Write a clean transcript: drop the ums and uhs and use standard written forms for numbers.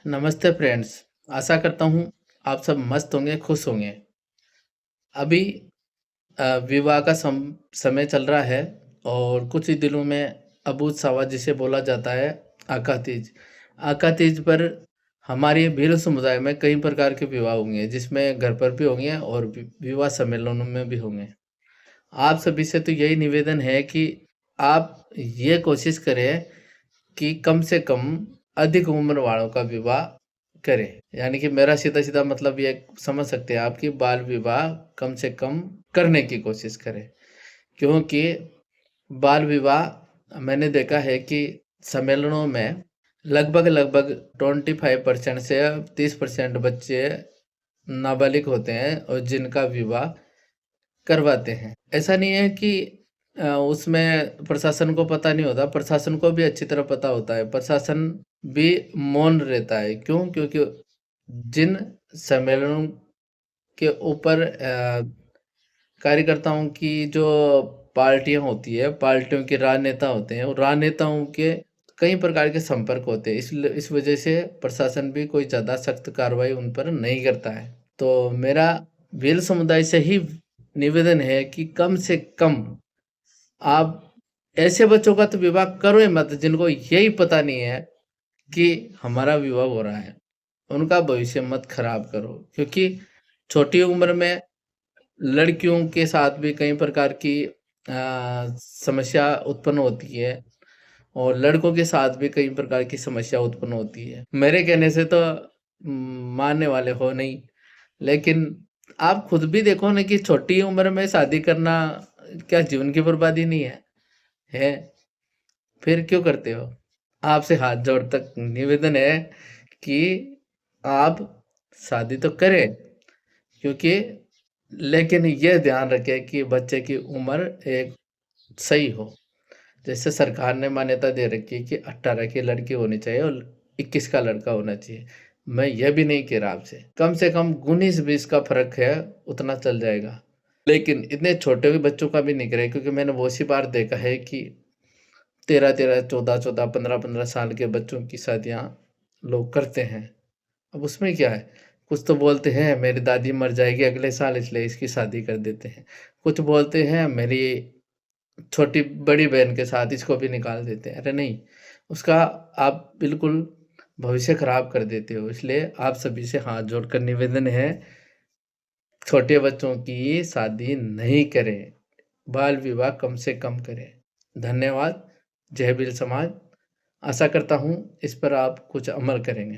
नमस्ते फ्रेंड्स। आशा करता हूँ आप सब मस्त होंगे, खुश होंगे। अभी विवाह का समय चल रहा है और कुछ ही दिनों में अबूझ सावा जिसे बोला जाता है आका तीज। आका तीज पर हमारे भील समुदाय में कई प्रकार के विवाह होंगे, जिसमें घर पर भी होंगे और विवाह सम्मेलनों में भी होंगे। आप सभी से तो यही निवेदन है कि आप ये कोशिश करें कि कम से कम अधिक उम्र वालों का विवाह करें। यानी कि मेरा सीधा-सीधा मतलब ये समझ सकते हैं आप कि बाल विवाह कम से कम करने की कोशिश करें। क्योंकि बाल विवाह मैंने देखा है कि सम्मेलनों में लगभग 25% से 30% बच्चे नाबालिग होते हैं और जिनका विवाह करवाते हैं। ऐसा नहीं है कि उसमें प्रशासन को पता नहीं होता, प्रशासन को भी अच्छी तरह पता होता है। प्रशासन भी मौन रहता है। क्यों? क्योंकि जिन सम्मेलनों के ऊपर कार्यकर्ताओं की जो पार्टियाँ होती है, पार्टियों के राजनेता होते हैं, और राजनेताओं के कई प्रकार के संपर्क होते हैं। इस वजह से प्रशासन भी कोई ज़्यादा सख्त कार्रवाई उन पर नहीं करता है। तो मेरा भील समुदाय से ही निवेदन है कि कम से कम आप ऐसे बच्चों का तो विवाह करो ही मत जिनको यही पता नहीं है कि हमारा विवाह हो रहा है। उनका भविष्य मत खराब करो, क्योंकि छोटी उम्र में लड़कियों के साथ भी कई प्रकार की समस्या उत्पन्न होती है और लड़कों के साथ भी कई प्रकार की समस्या उत्पन्न होती है। मेरे कहने से तो मानने वाले हो नहीं, लेकिन आप खुद भी देखो ना कि छोटी उम्र में शादी करना क्या जीवन की बर्बादी नहीं है? है, फिर क्यों करते हो? आपसे हाथ जोड़ तक निवेदन है कि आप शादी तो करें, क्योंकि लेकिन ये ध्यान रखें कि बच्चे की उम्र एक सही हो। जैसे सरकार ने मान्यता दे रखी है कि 18 की लड़की होनी चाहिए और 21 का लड़का होना चाहिए। मैं ये भी नहीं कह रहा आपसे, कम से कम 19-20 का फ़र्क है, उतना चल जाएगा। लेकिन इतने छोटे भी बच्चों का भी नहीं करें, क्योंकि मैंने बहुत सी बार देखा है कि 13-13, 14-14, 15-15 साल के बच्चों की शादियाँ लोग करते हैं। अब उसमें क्या है? कुछ तो बोलते हैं मेरी दादी मर जाएगी अगले साल इसलिए इसकी शादी कर देते हैं। कुछ बोलते हैं मेरी छोटी बड़ी बहन के साथ इसको भी निकाल देते हैं। अरे नहीं, उसका आप बिल्कुल भविष्य खराब कर देते हो। इसलिए आप सभी से हाथ जोड़कर निवेदन है, छोटे बच्चों की शादी नहीं करें, बाल विवाह कम से कम करें। धन्यवाद। जय भील समाज। आशा करता हूँ इस पर आप कुछ अमल करेंगे।